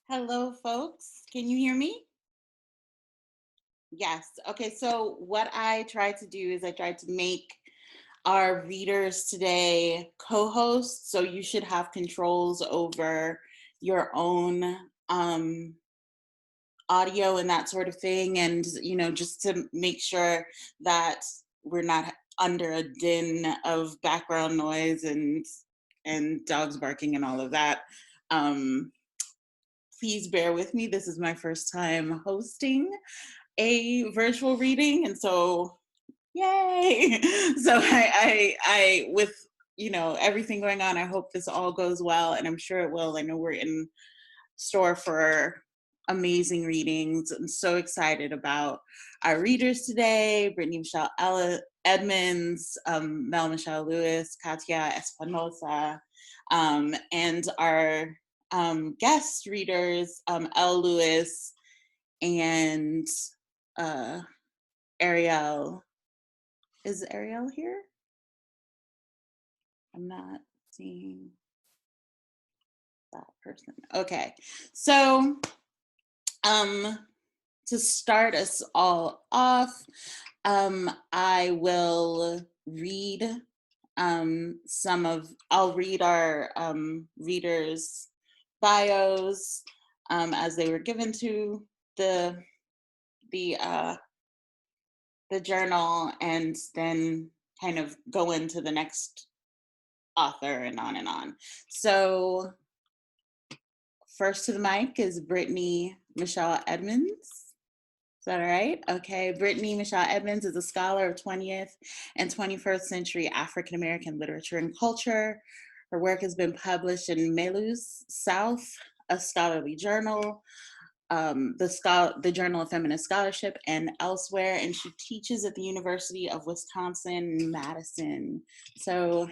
Hello, folks. Can you hear me? Yes. Okay. So, what I tried to do is I tried to make our readers today co hosts. So, you should have controls over your own audio and that sort of thing. And, just to make sure that we're not under a din of background noise and dogs barking and all of that. Um, Please bear with me. This is my first time hosting a virtual reading, and so yay! So I with everything going on, I hope this all goes well, and I'm sure it will. I know we're in store for amazing readings. I'm so excited about our readers today: Brittany Michelle Edmonds, Mel Michelle Lewis, Katia Espinosa, and our guest readers, Elle Lewis and uh, Ariel. Is Ariel here? I'm not seeing that person. Okay. So, um, to start us all off, I will read I'll read our readers' bios as they were given to the the uh, the journal, and then kind of go into the next author and on and on. So first to the mic is Brittany Michelle Edmonds. Is that all right? Okay. Brittany Michelle Edmonds is a scholar of 20th and 21st century African American literature and culture. Her work has been published in Melus South, a scholarly journal, the Journal of Feminist Scholarship, and elsewhere. And she teaches at the University of Wisconsin-Madison. So,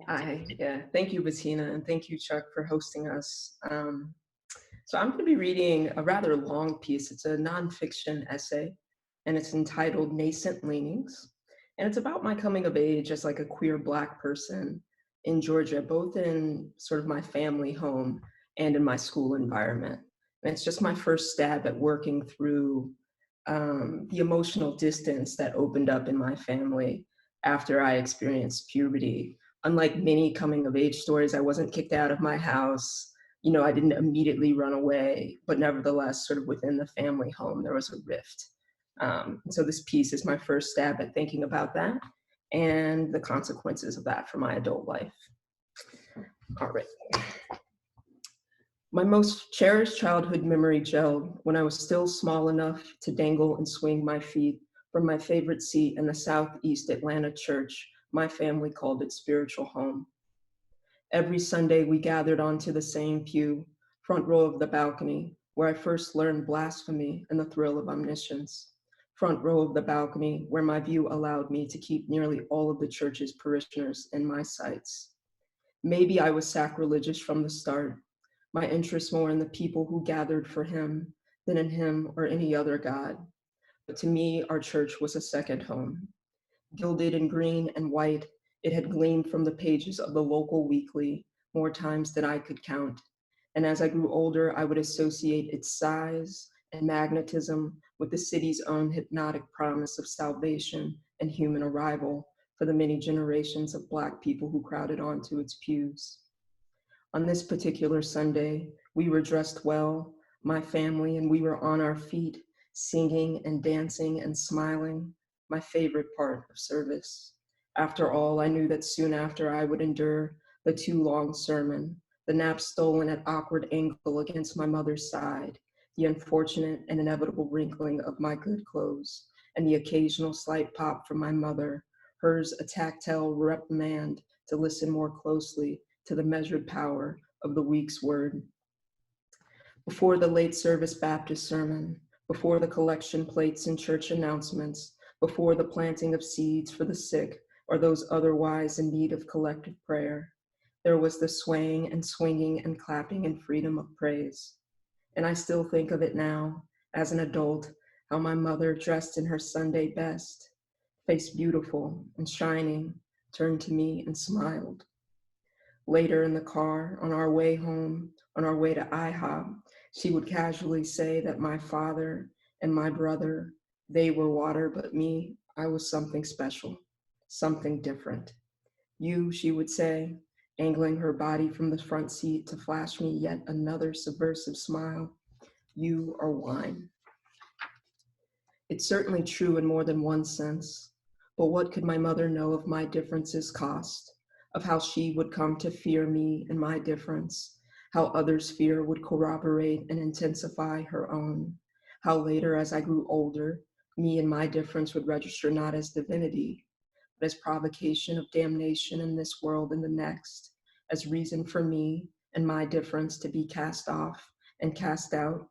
Hi, yeah, thank you, Bettina, and thank you, Chuck, for hosting us. So I'm going to be reading a rather long piece. It's a nonfiction essay, and it's entitled Nascent Leanings. And it's about my coming of age as like a queer Black person in Georgia, both in sort of my family home and in my school environment. And it's just my first stab at working through the emotional distance that opened up in my family after I experienced puberty. Unlike many coming of age stories, I wasn't kicked out of my house. I didn't immediately run away, but nevertheless, sort of within the family home, there was a rift. So this piece is my first stab at thinking about that and the consequences of that for my adult life. All right. My most cherished childhood memory gelled when I was still small enough to dangle and swing my feet from my favorite seat in the Southeast Atlanta church my family called its spiritual home. Every Sunday we gathered onto the same pew, front row of the balcony, where I first learned blasphemy and the thrill of omniscience. Front row of the balcony, where my view allowed me to keep nearly all of the church's parishioners in my sights. Maybe I was sacrilegious from the start, my interest more in the people who gathered for him than in him or any other God. But to me, our church was a second home. Gilded in green and white, it had gleamed from the pages of the local weekly more times than I could count. And as I grew older, I would associate its size and magnetism with the city's own hypnotic promise of salvation and human arrival for the many generations of Black people who crowded onto its pews. On this particular Sunday, we were dressed well, my family, and we were on our feet, singing and dancing and smiling, my favorite part of service. After all, I knew that soon after I would endure the too long sermon, the nap stolen at awkward angle against my mother's side, the unfortunate and inevitable wrinkling of my good clothes, and the occasional slight pop from my mother, hers a tactile reprimand to listen more closely to the measured power of the week's word. Before the late service Baptist sermon, before the collection plates and church announcements, before the planting of seeds for the sick or those otherwise in need of collective prayer, there was the swaying and swinging and clapping and freedom of praise. And I still think of it now, as an adult, how my mother, dressed in her Sunday best, face beautiful and shining, turned to me and smiled. Later in the car, on our way home, on our way to IHOP, she would casually say that my father and my brother, they were water, but me, I was something special, something different. You, she would say, angling her body from the front seat to flash me yet another subversive smile. You are wine. It's certainly true in more than one sense, but what could my mother know of my differences cost, of how she would come to fear me and my difference, how others' fear would corroborate and intensify her own, how later as I grew older, me and my difference would register not as divinity, but as provocation of damnation in this world and the next, as reason for me and my difference to be cast off and cast out.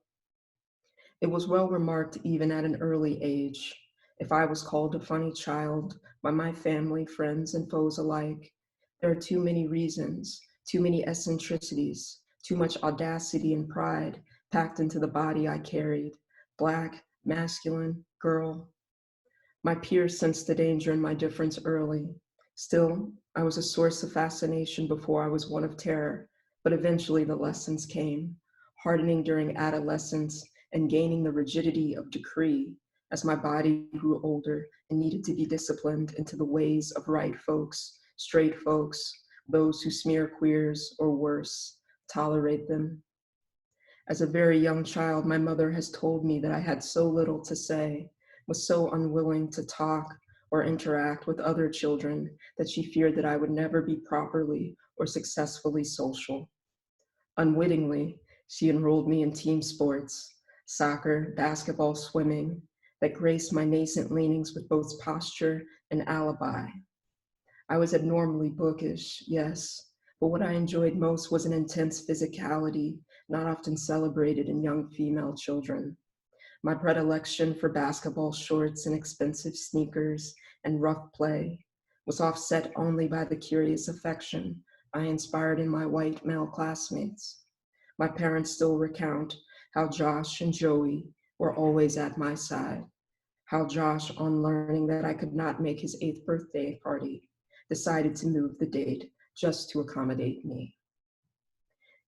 It was well remarked even at an early age. If I was called a funny child by my family, friends, and foes alike, there are too many reasons, too many eccentricities, too much audacity and pride packed into the body I carried. Black, masculine, girl. My peers sensed the danger in my difference early. Still, I was a source of fascination before I was one of terror, but eventually the lessons came, hardening during adolescence and gaining the rigidity of decree as my body grew older and needed to be disciplined into the ways of right folks, straight folks, those who smear queers or worse, tolerate them. As a very young child, my mother has told me that I had so little to say, was so unwilling to talk or interact with other children that she feared that I would never be properly or successfully social. Unwittingly, she enrolled me in team sports, soccer, basketball, swimming, that graced my nascent leanings with both posture and alibi. I was abnormally bookish, yes, but what I enjoyed most was an intense physicality not often celebrated in young female children. My predilection for basketball shorts and expensive sneakers and rough play was offset only by the curious affection I inspired in my white male classmates. My parents still recount how Josh and Joey were always at my side, how Josh, on learning that I could not make his 8th birthday party, decided to move the date just to accommodate me.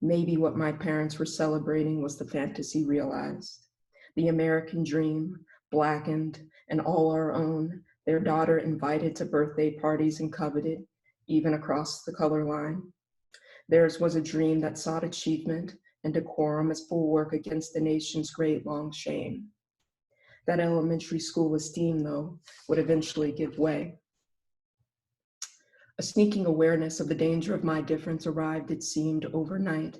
Maybe what my parents were celebrating was the fantasy realized, the American dream, blackened and all our own, their daughter invited to birthday parties and coveted, even across the color line. Theirs was a dream that sought achievement and decorum as bulwark against the nation's great long shame. That elementary school esteem, though, would eventually give way. A sneaking awareness of the danger of my difference arrived, it seemed, overnight,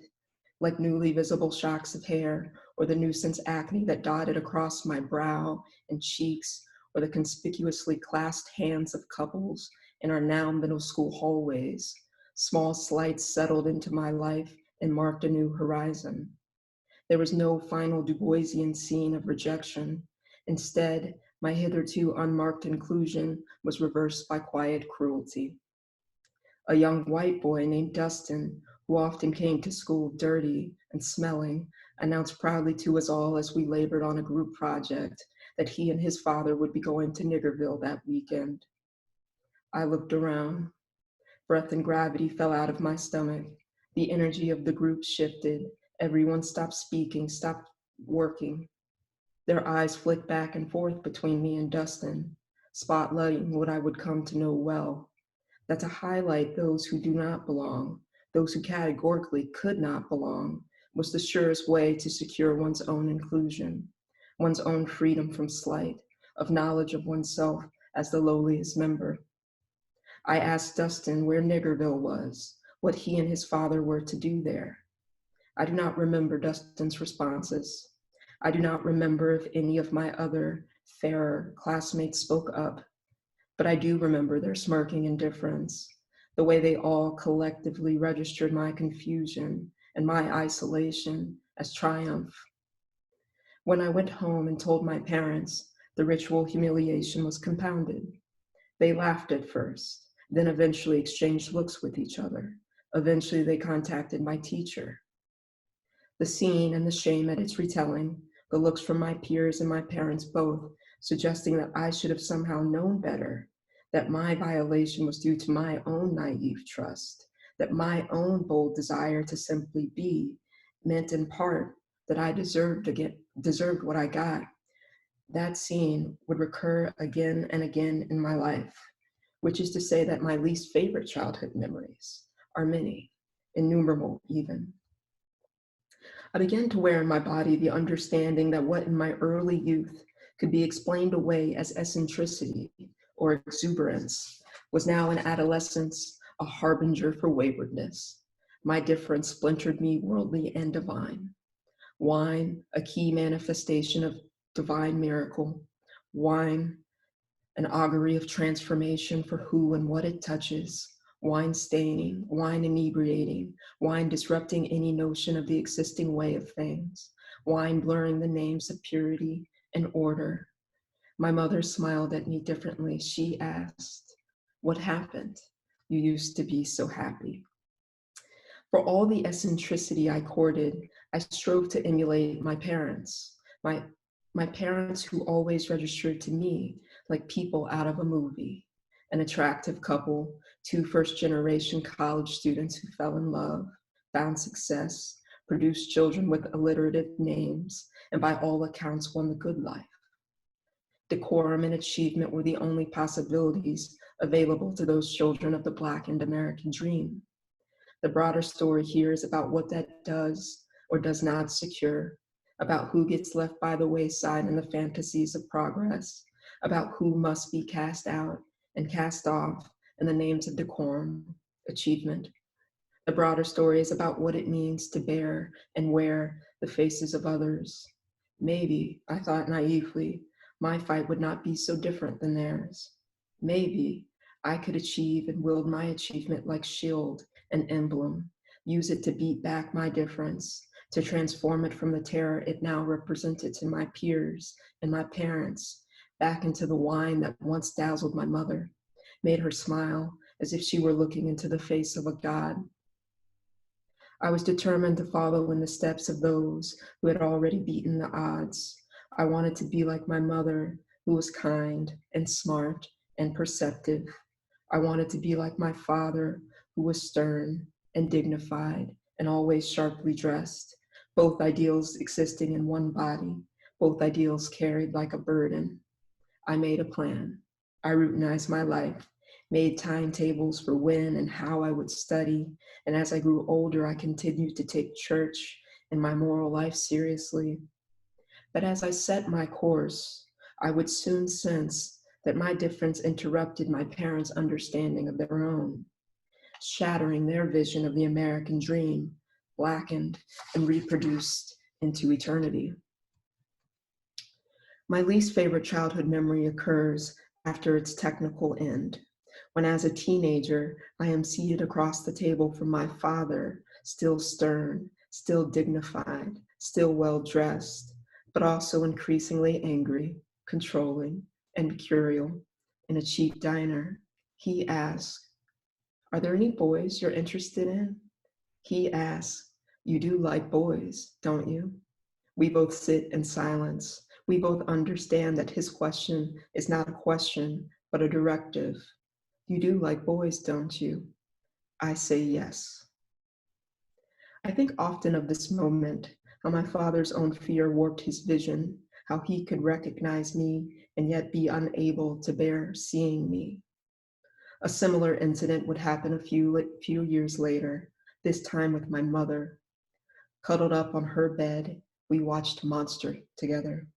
like newly visible shocks of hair or the nuisance acne that dotted across my brow and cheeks, or the conspicuously clasped hands of couples in our now middle school hallways. Small slights settled into my life and marked a new horizon. There was no final Du Boisian scene of rejection. Instead, my hitherto unmarked inclusion was reversed by quiet cruelty. A young white boy named Dustin, who often came to school dirty and smelling, announced proudly to us all as we labored on a group project that he and his father would be going to Niggerville that weekend. I looked around. Breath and gravity fell out of my stomach. The energy of the group shifted. Everyone stopped speaking, stopped working. Their eyes flicked back and forth between me and Dustin, spotlighting what I would come to know well, that to highlight those who do not belong, those who categorically could not belong, was the surest way to secure one's own inclusion, one's own freedom from slight, of knowledge of oneself as the lowliest member. I asked Dustin where Niggerville was, what he and his father were to do there. I do not remember Dustin's responses. I do not remember if any of my other fairer classmates spoke up, but I do remember their smirking indifference, the way they all collectively registered my confusion and my isolation as triumph. When I went home and told my parents, the ritual humiliation was compounded. They laughed at first, then eventually exchanged looks with each other. Eventually, they contacted my teacher. The scene and the shame at its retelling, the looks from my peers and my parents both, suggesting that I should have somehow known better, that my violation was due to my own naive trust, that my own bold desire to simply be meant in part that I deserved what I got. That scene would recur again and again in my life, which is to say that my least favorite childhood memories are many, innumerable even. I began to wear in my body the understanding that what in my early youth could be explained away as eccentricity or exuberance was now in adolescence a harbinger for waywardness. My difference splintered me worldly and divine. Wine, a key manifestation of divine miracle. Wine, an augury of transformation for who and what it touches. Wine staining, wine inebriating, wine disrupting any notion of the existing way of things. Wine blurring the names of purity and order. My mother smiled at me differently. She asked, "What happened? You used to be so happy." For all the eccentricity I courted, I strove to emulate my parents. My, my parents who always registered to me like people out of a movie. An attractive couple, two first-generation college students who fell in love, found success, produced children with alliterative names, and by all accounts won the good life. Decorum and achievement were the only possibilities available to those children of the Blackened American dream. The broader story here is about what that does or does not secure, about who gets left by the wayside in the fantasies of progress, about who must be cast out and cast off in the names of decorum, achievement. The broader story is about what it means to bear and wear the faces of others. Maybe, I thought naively, my fight would not be so different than theirs. Maybe I could achieve and wield my achievement like shield and emblem, use it to beat back my difference, to transform it from the terror it now represented to my peers and my parents, back into the wine that once dazzled my mother, made her smile as if she were looking into the face of a god. I was determined to follow in the steps of those who had already beaten the odds. I wanted to be like my mother, who was kind and smart and perceptive. I wanted to be like my father, who was stern and dignified and always sharply dressed, both ideals existing in one body, both ideals carried like a burden. I made a plan. I routinized my life, made timetables for when and how I would study, and as I grew older, I continued to take church and my moral life seriously. But as I set my course, I would soon sense that my difference interrupted my parents' understanding of their own, shattering their vision of the American dream, blackened and reproduced into eternity. My least favorite childhood memory occurs after its technical end, when as a teenager, I am seated across the table from my father, still stern, still dignified, still well-dressed, but also increasingly angry, controlling, and mercurial in a cheap diner. He asks, "Are there any boys you're interested in?" He asks, "You do like boys, don't you?" We both sit in silence. We both understand that his question is not a question, but a directive. "You do like boys, don't you?" I say yes. I think often of this moment, how my father's own fear warped his vision, how he could recognize me and yet be unable to bear seeing me. A similar incident would happen a few years later, this time with my mother. Cuddled up on her bed, we watched Monster together.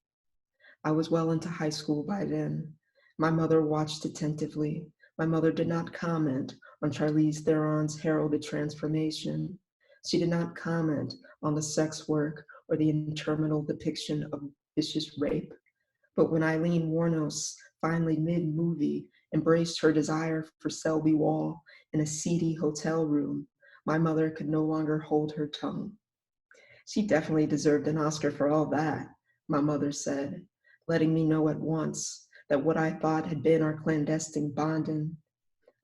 I was well into high school by then. My mother watched attentively. My mother did not comment on Charlize Theron's heralded transformation. She did not comment on the sex work or the interminable depiction of vicious rape. But when Eileen Wuornos finally mid-movie embraced her desire for Selby Wall in a seedy hotel room, my mother could no longer hold her tongue. "She definitely deserved an Oscar for all that," my mother said, letting me know at once that what I thought had been our clandestine bonding,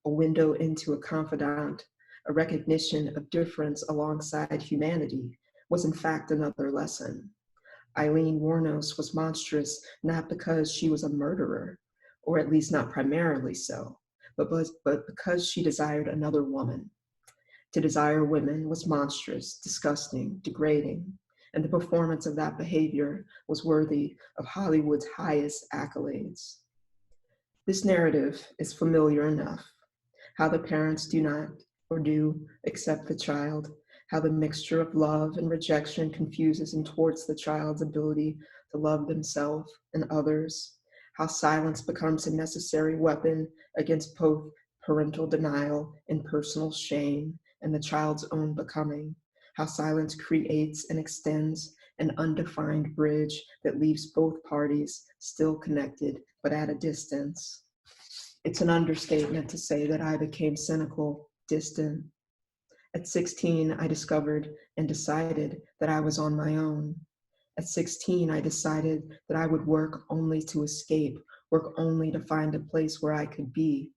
a window into a confidant, a recognition of difference alongside humanity, was in fact another lesson. Eileen Wuornos was monstrous not because she was a murderer, or at least not primarily so, but because she desired another woman. To desire women was monstrous, disgusting, degrading, and the performance of that behavior was worthy of Hollywood's highest accolades. This narrative is familiar enough. How the parents do not or do accept the child, how the mixture of love and rejection confuses and thwarts the child's ability to love themselves and others, how silence becomes a necessary weapon against both parental denial and personal shame and the child's own becoming, how silence creates and extends an undefined bridge that leaves both parties still connected but at a distance. It's an understatement to say that I became cynical, distant. At 16, I discovered and decided that I was on my own. At 16, I decided that I would work only to escape, work only to find a place where I could be,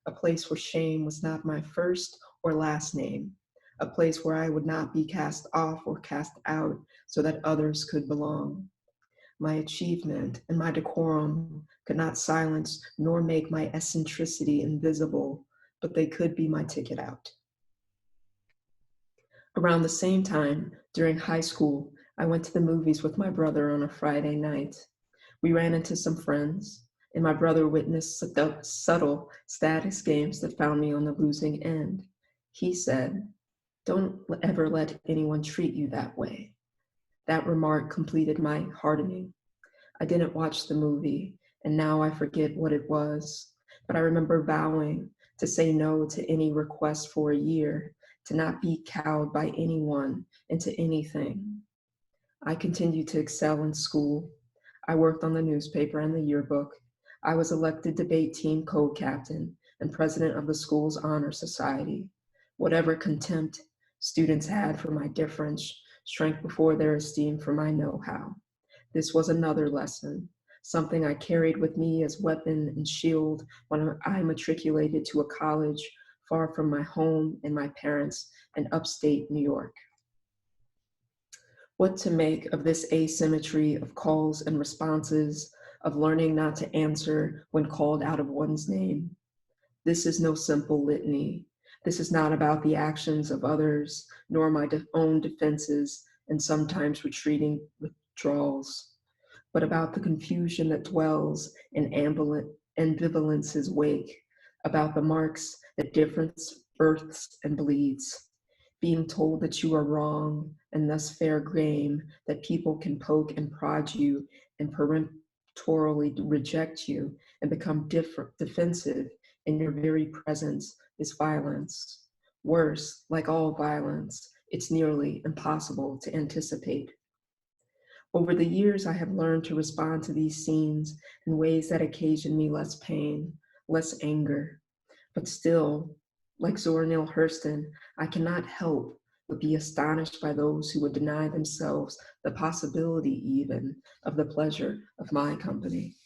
a place where shame was not my first or last name, a place where I would not be cast off or cast out so that others could belong. My achievement and my decorum could not silence nor make my eccentricity invisible, but they could be my ticket out. Around the same time, during high school, I went to the movies with my brother on a Friday night. We ran into some friends, and my brother witnessed subtle status games that found me on the losing end. He said, "Don't ever let anyone treat you that way." That remark completed my hardening. I didn't watch the movie, and now I forget what it was, but I remember vowing to say no to any request for a year, to not be cowed by anyone into anything. I continued to excel in school. I worked on the newspaper and the yearbook. I was elected debate team co-captain and president of the school's honor society. Whatever contempt students had for my difference shrank before their esteem for my know-how. This was another lesson, something I carried with me as weapon and shield when I matriculated to a college far from my home and my parents in upstate New York. What to make of this asymmetry of calls and responses, of learning not to answer when called out of one's name? This is no simple litany. This is not about the actions of others, nor my own defenses and sometimes retreating withdrawals, but about the confusion that dwells in ambivalence's wake, about the marks that difference births and bleeds, being told that you are wrong and thus fair game, that people can poke and prod you and peremptorily reject you and become defensive in your very presence is violence. Worse, like all violence, it's nearly impossible to anticipate. Over the years, I have learned to respond to these scenes in ways that occasion me less pain, less anger. But still, like Zora Neale Hurston, I cannot help but be astonished by those who would deny themselves the possibility even of the pleasure of my company.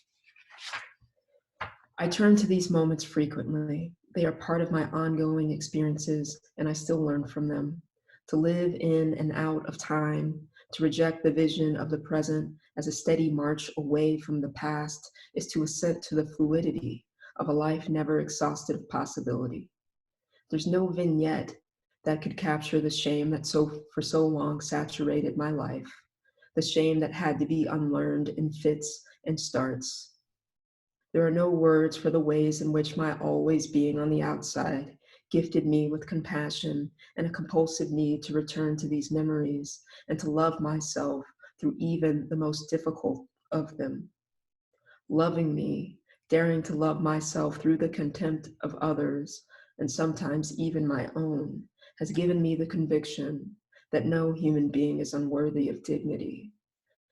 I turn to these moments frequently. They are part of my ongoing experiences, and I still learn from them. To live in and out of time, to reject the vision of the present as a steady march away from the past, is to assent to the fluidity of a life never exhausted of possibility. There's no vignette that could capture the shame that for so long saturated my life, the shame that had to be unlearned in fits and starts. There are no words for the ways in which my always being on the outside gifted me with compassion and a compulsive need to return to these memories and to love myself through even the most difficult of them. Loving me, daring to love myself through the contempt of others, and sometimes even my own, has given me the conviction that no human being is unworthy of dignity,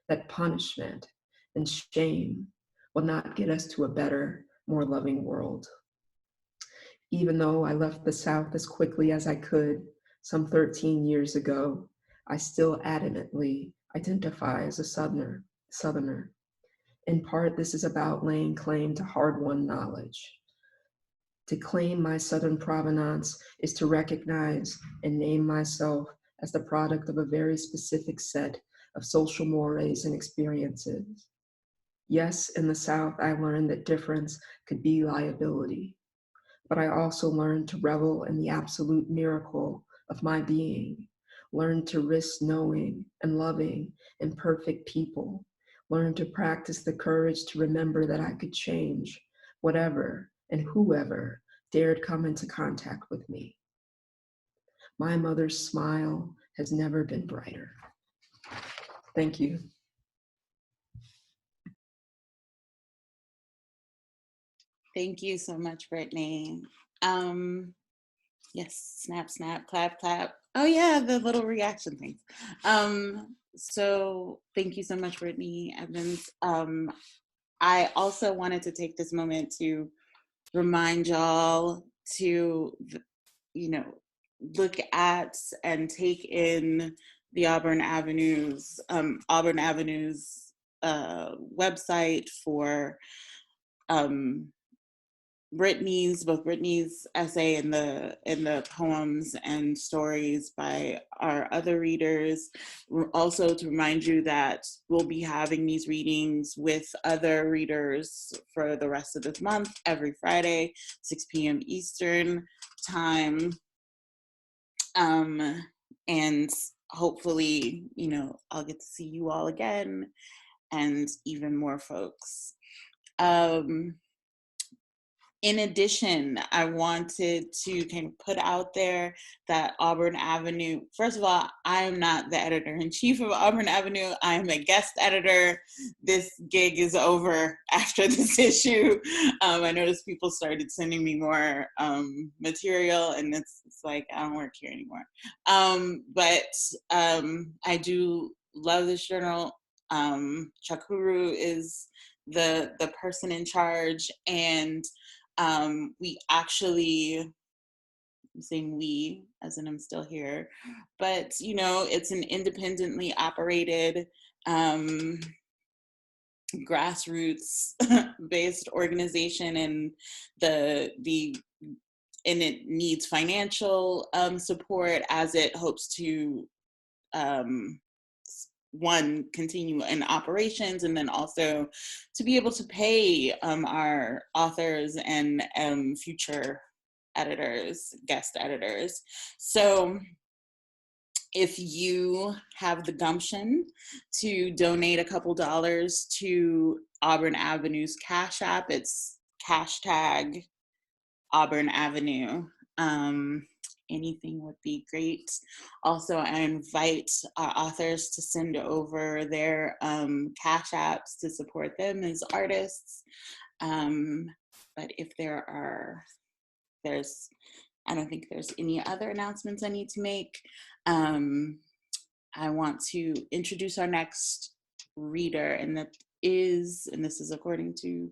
that punishment and shame will not get us to a better, more loving world. Even though I left the South as quickly as I could some 13 years ago, I still adamantly identify as a Southerner. In part, this is about laying claim to hard-won knowledge. To claim my Southern provenance is to recognize and name myself as the product of a very specific set of social mores and experiences. Yes, in the South, I learned that difference could be liability, but I also learned to revel in the absolute miracle of my being. Learned to risk knowing and loving imperfect people. Learned to practice the courage to remember that I could change whatever and whoever dared come into contact with me. My mother's smile has never been brighter. Thank you. Thank you so much, Brittany. Yes, snap, snap, clap, clap. Oh yeah, the little reaction things. So thank you so much, Brittany Evans. I also wanted to take this moment to remind y'all to, look at and take in the Auburn Avenue's website for both Brittany's essay and the poems and stories by our other readers. Also to remind you that we'll be having these readings with other readers for the rest of this month, every Friday, 6 p.m. Eastern time. And hopefully, I'll get to see you all again and even more folks. In addition, I wanted to kind of put out there that Auburn Avenue, first of all, I am not the editor-in-chief of Auburn Avenue. I am a guest editor. This gig is over after this issue. I noticed people started sending me more material, and it's like, I don't work here anymore. But I do love this journal. Chakuru is the person in charge, and we actually, I'm saying we as in I'm still here, but it's an independently operated grassroots based organization, and it needs financial support as it hopes to one, continue in operations, and then also to be able to pay our authors and future editors, guest editors. So if you have the gumption to donate a couple dollars to Auburn Avenue's Cash App, it's hashtag Auburn Avenue. Anything would be great. Also, I invite our authors to send over their Cash Apps to support them as artists. But if I don't think there's any other announcements I need to make. I want to introduce our next reader, and this is according to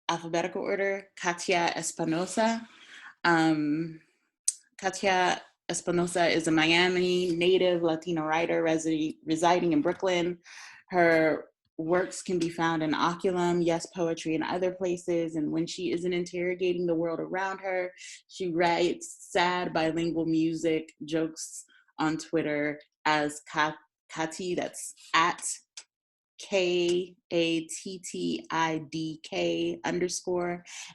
alphabetical order, Katia Espinosa. Katia Espinosa is a Miami native Latina writer residing in Brooklyn. Her works can be found in Oculum, Yes Poetry, and other places. And when she isn't interrogating the world around her, she writes sad bilingual music jokes on Twitter as Kati, that's at KATTIDK_,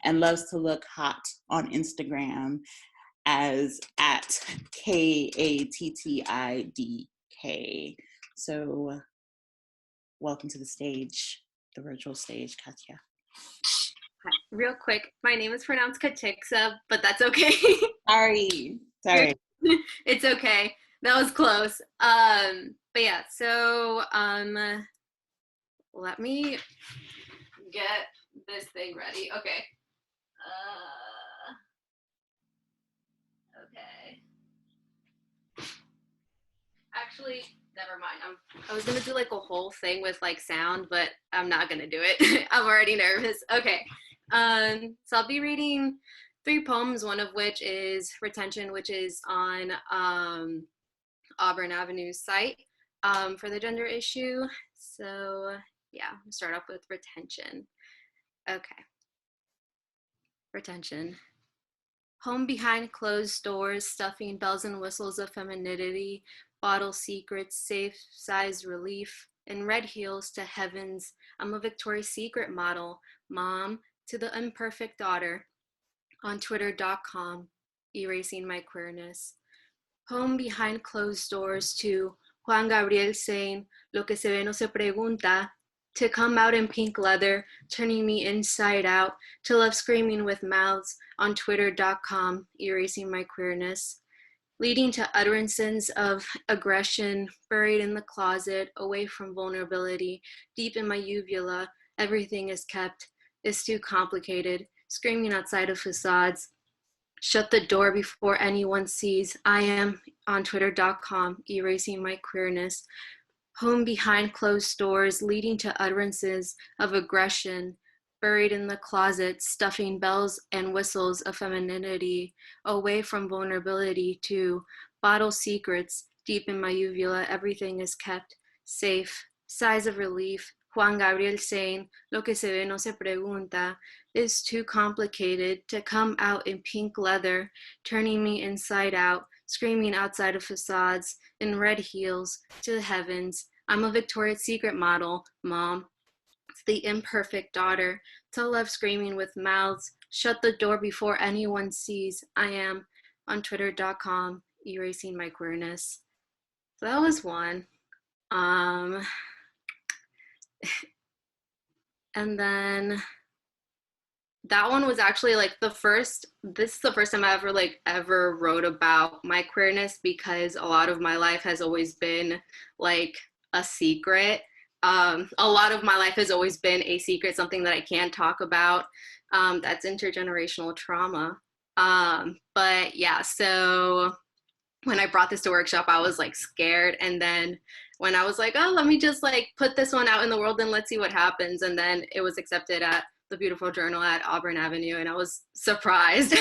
and loves to look hot on Instagram as at KATTIDK. So welcome to the stage, the virtual stage, Katya. Hi. Real quick, my name is pronounced Katiksa, but that's okay. Sorry. It's okay. That was close. But yeah, so let me get this thing ready. Okay. Okay. Actually, never mind. I was gonna do like a whole thing with like sound, but I'm not gonna do it. I'm already nervous. Okay. So I'll be reading 3 poems, one of which is Retention, which is on Auburn Avenue's site for the gender issue. So yeah, I'll start off with Retention. Okay. Retention. Home behind closed doors, stuffing bells and whistles of femininity, bottle secrets, safe size relief, and red heels to heavens. I'm a Victoria's Secret model, mom to the imperfect daughter. on twitter.com, erasing my queerness. Home behind closed doors to Juan Gabriel saying, lo que se ve no se pregunta, to come out in pink leather, turning me inside out, to love screaming with mouths on twitter.com, erasing my queerness, leading to utterances of aggression, buried in the closet, away from vulnerability, deep in my uvula, everything is kept, is too complicated, screaming outside of facades, shut the door before anyone sees, I am on twitter.com, erasing my queerness, home behind closed doors, leading to utterances of aggression, buried in the closet, stuffing bells and whistles of femininity, away from vulnerability to bottle secrets, deep in my uvula, everything is kept safe, sighs of relief, Juan Gabriel saying, lo que se ve no se pregunta, is too complicated, to come out in pink leather, turning me inside out, screaming outside of facades, in red heels, to the heavens. I'm a Victoria's Secret model, Mom. It's the imperfect daughter, to love screaming with mouths, shut the door before anyone sees. I am on twitter.com, erasing my queerness. So that was one. And then that one was actually like this is the first time I ever wrote about my queerness, because a lot of my life has always been like a secret. A lot of my life has always been a secret, something that I can't talk about. That's intergenerational trauma. But yeah, so when I brought this to workshop, I was like scared. And then when I was like, oh, let me just like put this one out in the world and let's see what happens. And then it was accepted at the beautiful journal at Auburn Avenue, and I was surprised.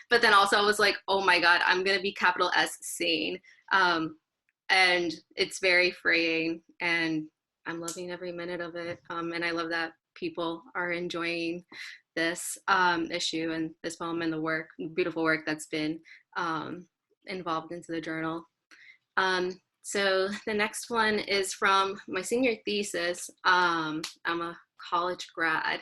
But then also I was like, oh my God, I'm gonna be capital S sane. And it's very freeing, and I'm loving every minute of it. And I love that people are enjoying this issue and this poem and the work, beautiful work that's been involved into the journal. So the next one is from my senior thesis. I'm a college grad,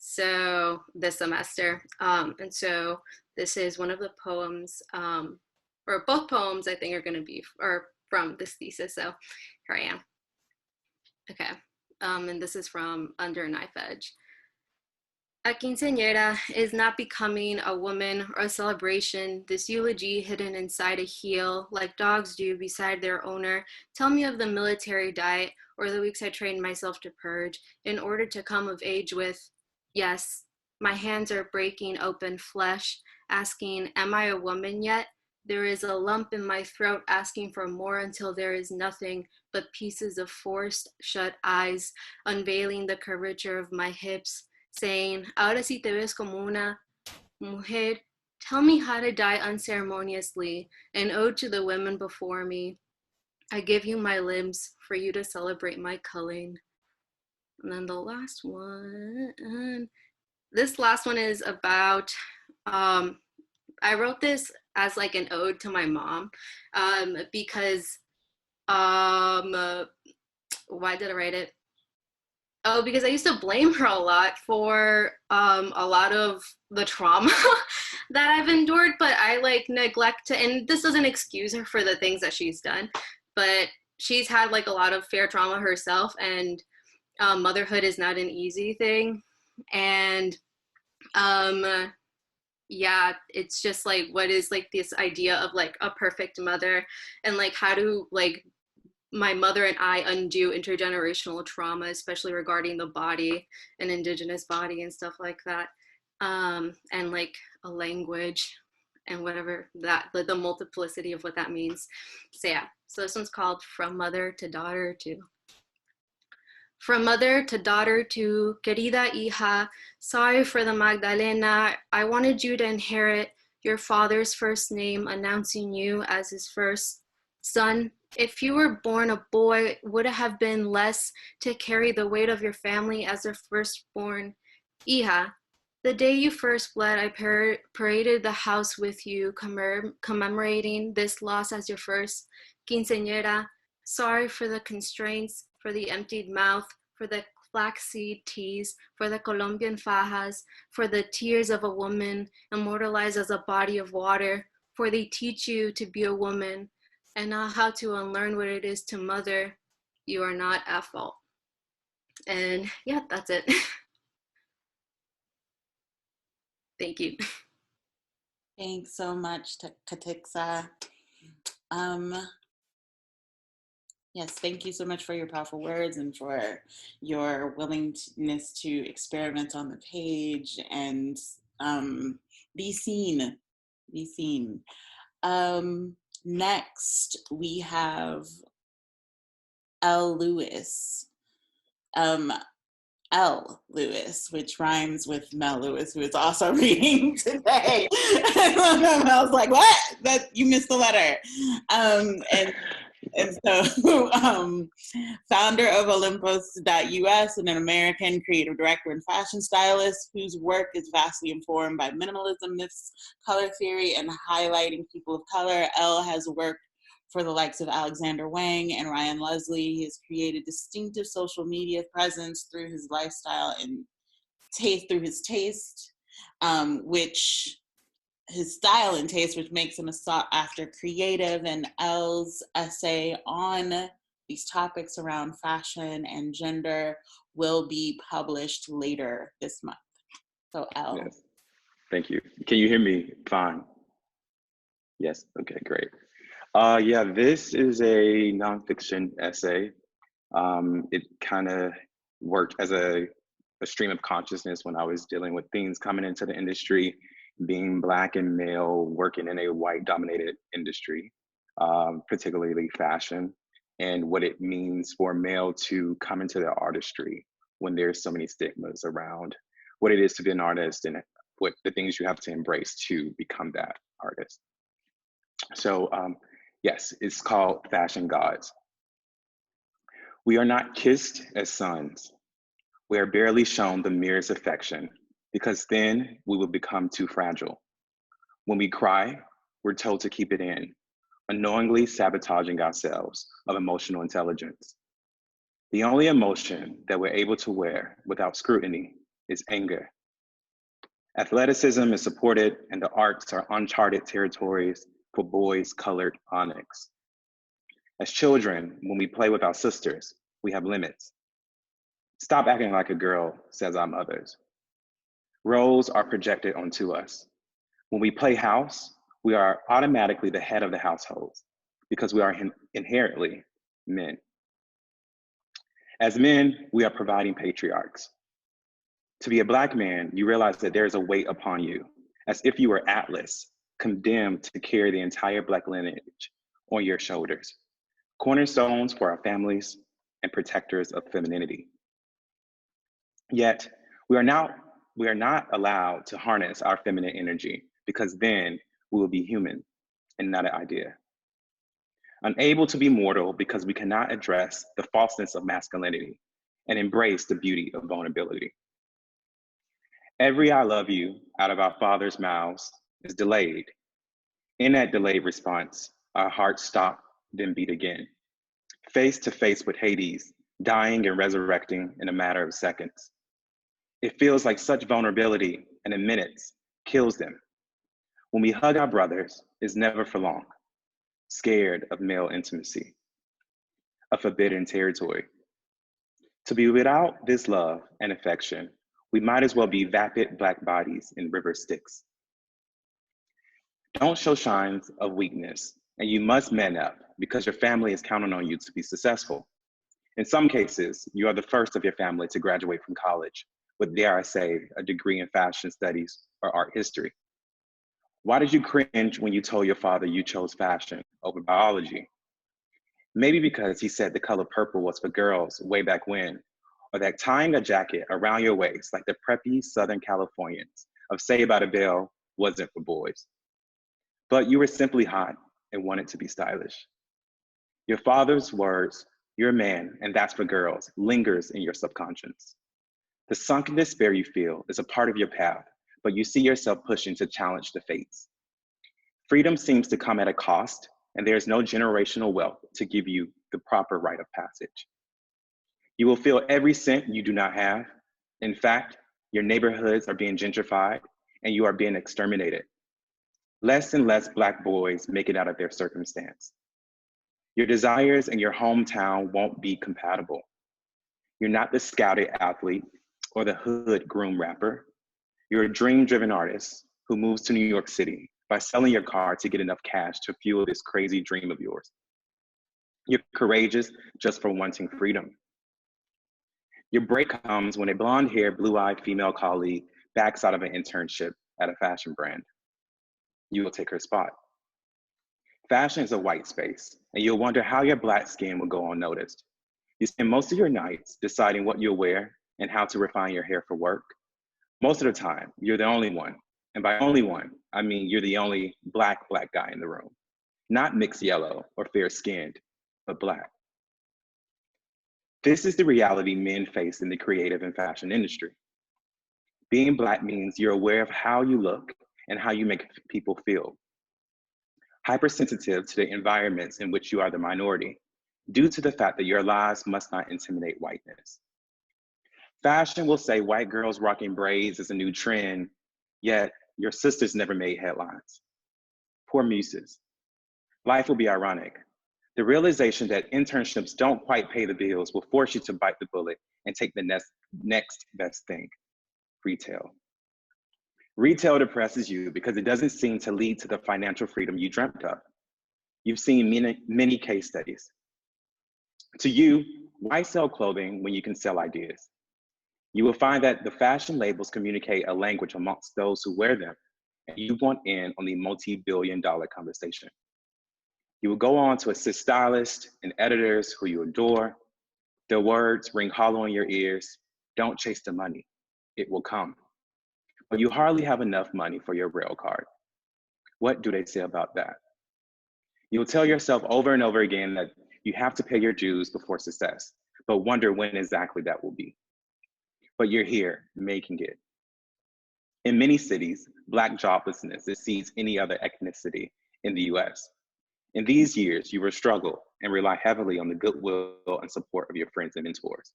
so this semester. And so this is one of the poems, or both poems I think are gonna be, or from this thesis. So here I am. Okay, and this is from Under a Knife Edge. A quinceañera is not becoming a woman or a celebration, this eulogy hidden inside a heel, like dogs do beside their owner. Tell me of the military diet or the weeks I trained myself to purge in order to come of age with, yes, my hands are breaking open flesh, asking, am I a woman yet? There is a lump in my throat asking for more until there is nothing but pieces of forced shut eyes, unveiling the curvature of my hips, saying, ahora si te ves como una mujer, tell me how to die unceremoniously, an ode to the women before me. I give you my limbs for you to celebrate my culling. And then the last one, this last one is about, I wrote this as like an ode to my mom, because, why did I write it? Oh, because I used to blame her a lot for a lot of the trauma that I've endured, but I like neglect to, and this doesn't excuse her for the things that she's done, but she's had like a lot of fair trauma herself, and motherhood is not an easy thing. And yeah, it's just like, what is like this idea of like a perfect mother, and like how do like my mother and I undo intergenerational trauma, especially regarding the body and indigenous body and stuff like that. And like a language and whatever that, the multiplicity of what that means. So yeah, so this one's called From Mother to Daughter to. From mother to daughter to querida hija, sorry for the Magdalena. I wanted you to inherit your father's first name, announcing you as his first son. If you were born a boy, would it have been less to carry the weight of your family as their firstborn? Hija, the day you first bled, I paraded the house with you, commemorating this loss as your first quinceañera. Sorry for the constraints, for the emptied mouth, for the flaxseed teas, for the Colombian fajas, for the tears of a woman immortalized as a body of water, for they teach you to be a woman and not how to unlearn what it is to mother. You are not at fault. And yeah, that's it. Thank you. Thanks so much, Katiksa. Um, yes, thank you so much for your powerful words and for your willingness to experiment on the page and be seen. Be seen. Next, we have L. Lewis. L. Lewis, which rhymes with Mel Lewis, who is also reading today. I was like, what? That you missed the letter. And so founder of Olympus.us and an American creative director and fashion stylist whose work is vastly informed by minimalism, myths, color theory, and highlighting people of color. Elle has worked for the likes of Alexander Wang and Ryan Leslie. He has created distinctive social media presence through his lifestyle and through his taste, which his style and taste, which makes him a sought after creative. And Elle's essay on these topics around fashion and gender will be published later this month. So Elle. Yes, thank you. Can you hear me fine? Yes, okay, great. Yeah, this is a nonfiction essay. It kind of worked as a stream of consciousness when I was dealing with things coming into the industry, being Black and male, working in a white dominated industry, particularly fashion, and what it means for male to come into the artistry when there's so many stigmas around what it is to be an artist and what the things you have to embrace to become that artist. So yes, it's called Fashion Gods. We are not kissed as sons. We are barely shown the merest affection, because then we will become too fragile. When we cry, we're told to keep it in, unknowingly sabotaging ourselves of emotional intelligence. The only emotion that we're able to wear without scrutiny is anger. Athleticism is supported and the arts are uncharted territories for boys colored onyx. As children, when we play with our sisters, we have limits. Stop acting like a girl, says our mothers. Roles are projected onto us. When we play house, we are automatically the head of the household because we are inherently men. As men, we are providing patriarchs. To be a Black man, you realize that there is a weight upon you, as if you were Atlas, condemned to carry the entire Black lineage on your shoulders, cornerstones for our families and protectors of femininity. Yet, we are not allowed to harness our feminine energy, because then we will be human and not an idea. Unable to be mortal because we cannot address the falseness of masculinity and embrace the beauty of vulnerability. Every I love you out of our fathers' mouths is delayed. In that delayed response, our hearts stop, then beat again. Face to face with Hades, dying and resurrecting in a matter of seconds. It feels like such vulnerability, and in minutes, kills them. When we hug our brothers, it's never for long, scared of male intimacy, a forbidden territory. To be without this love and affection, we might as well be vapid Black bodies in river Styx. Don't show signs of weakness, and you must man up because your family is counting on you to be successful. In some cases, you are the first of your family to graduate from college with, dare I say, a degree in fashion studies or art history. Why did you cringe when you told your father you chose fashion over biology? Maybe because he said the color purple was for girls way back when, or that tying a jacket around your waist like the preppy Southern Californians of Saved by the Bell wasn't for boys. But you were simply hot and wanted to be stylish. Your father's words, "You're a man and that's for girls," lingers in your subconscious. The sunken despair you feel is a part of your path, but you see yourself pushing to challenge the fates. Freedom seems to come at a cost, and there is no generational wealth to give you the proper rite of passage. You will feel every cent you do not have. In fact, your neighborhoods are being gentrified and you are being exterminated. Less and less Black boys make it out of their circumstance. Your desires and your hometown won't be compatible. You're not the scouted athlete or the hood groom rapper. You're a dream-driven artist who moves to New York City by selling your car to get enough cash to fuel this crazy dream of yours. You're courageous just for wanting freedom. Your break comes when a blonde-haired, blue-eyed female colleague backs out of an internship at a fashion brand. You will take her spot. Fashion is a white space, and you'll wonder how your Black skin will go unnoticed. You spend most of your nights deciding what you'll wear and how to refine your hair for work. Most of the time, you're the only one. And by only one, I mean you're the only Black guy in the room. Not mixed yellow or fair-skinned, but Black. This is the reality men face in the creative and fashion industry. Being Black means you're aware of how you look and how you make people feel. Hypersensitive to the environments in which you are the minority, due to the fact that your lives must not intimidate whiteness. Fashion will say white girls rocking braids is a new trend, yet your sisters never made headlines. Poor muses. Life will be ironic. The realization that internships don't quite pay the bills will force you to bite the bullet and take the next best thing, retail. Retail depresses you because it doesn't seem to lead to the financial freedom you dreamt of. You've seen many case studies. To you, why sell clothing when you can sell ideas? You will find that the fashion labels communicate a language amongst those who wear them, and you want in on the multi-billion-dollar conversation. You will go on to assist stylists and editors who you adore. Their words ring hollow in your ears. Don't chase the money, it will come. But you hardly have enough money for your rail card. What do they say about that? You'll tell yourself over and over again that you have to pay your dues before success, but wonder when exactly that will be. But you're here, making it. In many cities, Black joblessness exceeds any other ethnicity in the US. In these years, you will struggle and rely heavily on the goodwill and support of your friends and mentors.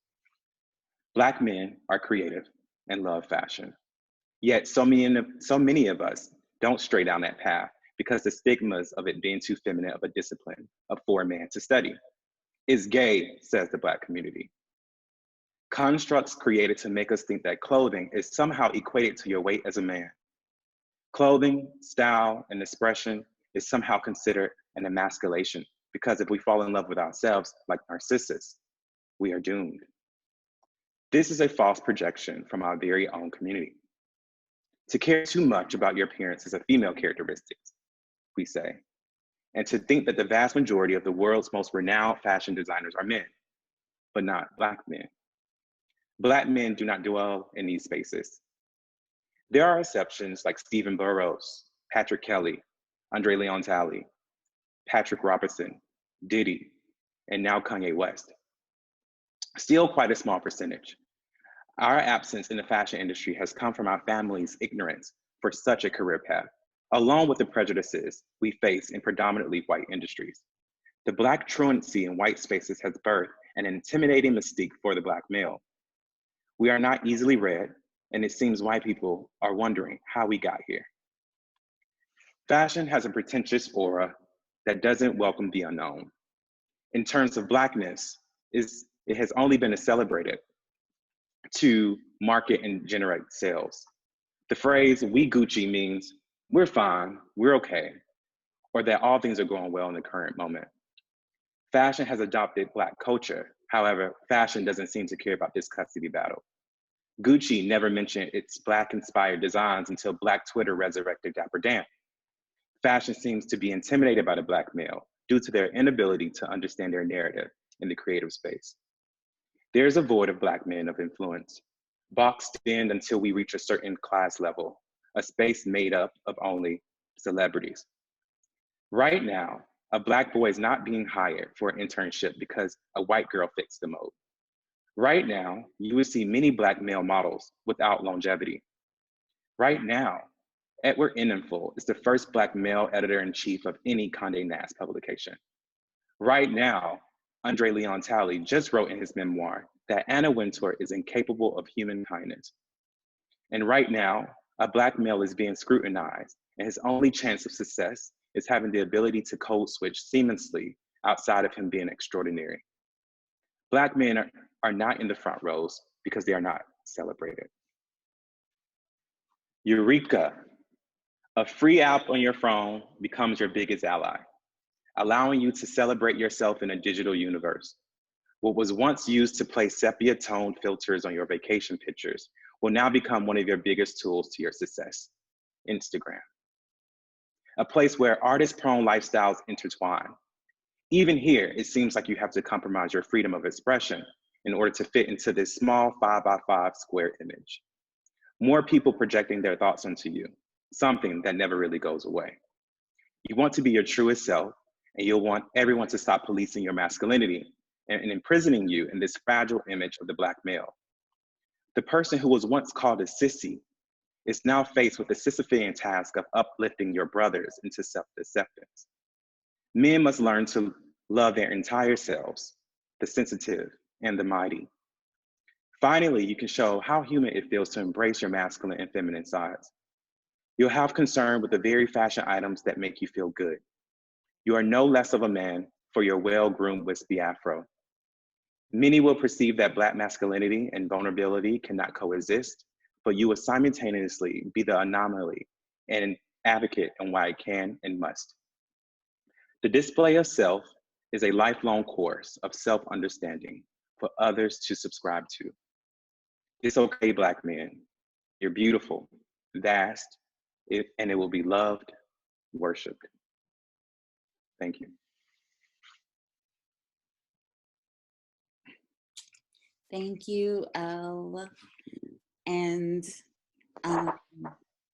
Black men are creative and love fashion. Yet so many of us don't stray down that path because the stigmas of it being too feminine of a discipline for a man to study. It's gay, says the Black community. Constructs created to make us think that clothing is somehow equated to your weight as a man. Clothing, style, and expression is somehow considered an emasculation because if we fall in love with ourselves like Narcissus, we are doomed. This is a false projection from our very own community. To care too much about your appearance is a female characteristic, we say, and to think that the vast majority of the world's most renowned fashion designers are men, but not Black men. Black men do not dwell in these spaces. There are exceptions like Stephen Burrows, Patrick Kelly, Andre Leon Talley, Patrick Robertson, Diddy, and now Kanye West. Still quite a small percentage. Our absence in the fashion industry has come from our family's ignorance for such a career path, along with the prejudices we face in predominantly white industries. The Black truancy in white spaces has birthed an intimidating mystique for the Black male. We are not easily read, and it seems white people are wondering how we got here. Fashion has a pretentious aura that doesn't welcome the unknown. In terms of Blackness, it has only been celebrated to market and generate sales. The phrase, "we Gucci," means we're fine, we're okay, or that all things are going well in the current moment. Fashion has adopted Black culture. However, fashion doesn't seem to care about this custody battle. Gucci never mentioned its Black-inspired designs until Black Twitter resurrected Dapper Dan. Fashion seems to be intimidated by the Black male due to their inability to understand their narrative in the creative space. There's a void of Black men of influence, boxed in until we reach a certain class level, a space made up of only celebrities. Right now, a Black boy is not being hired for an internship because a white girl fits the mold. Right now, you will see many Black male models without longevity. Right now, Edward Enninful is the first Black male editor-in-chief of any Condé Nast publication. Right now, Andre Leon Talley just wrote in his memoir that Anna Wintour is incapable of human kindness. And right now, a Black male is being scrutinized, and his only chance of success is having the ability to code switch seamlessly outside of him being extraordinary. Black men are not in the front rows because they are not celebrated. Eureka! A free app on your phone becomes your biggest ally, allowing you to celebrate yourself in a digital universe. What was once used to play sepia tone filters on your vacation pictures will now become one of your biggest tools to your success. Instagram, a place where artist-prone lifestyles intertwine. Even here, it seems like you have to compromise your freedom of expression in order to fit into this small 5x5 square image. More people projecting their thoughts onto you, something that never really goes away. You want to be your truest self, and you'll want everyone to stop policing your masculinity and imprisoning you in this fragile image of the Black male. The person who was once called a sissy is now faced with the Sisyphean task of uplifting your brothers into self-acceptance. Men must learn to love their entire selves, the sensitive and the mighty. Finally, you can show how human it feels to embrace your masculine and feminine sides. You'll have concern with the very fashion items that make you feel good. You are no less of a man for your well-groomed wispy afro. Many will perceive that Black masculinity and vulnerability cannot coexist, but you will simultaneously be the anomaly and advocate on why it can and must. The display of self is a lifelong course of self-understanding for others to subscribe to. It's okay, Black men. You're beautiful, vast, and it will be loved, worshiped. Thank you. Thank you, Elle. And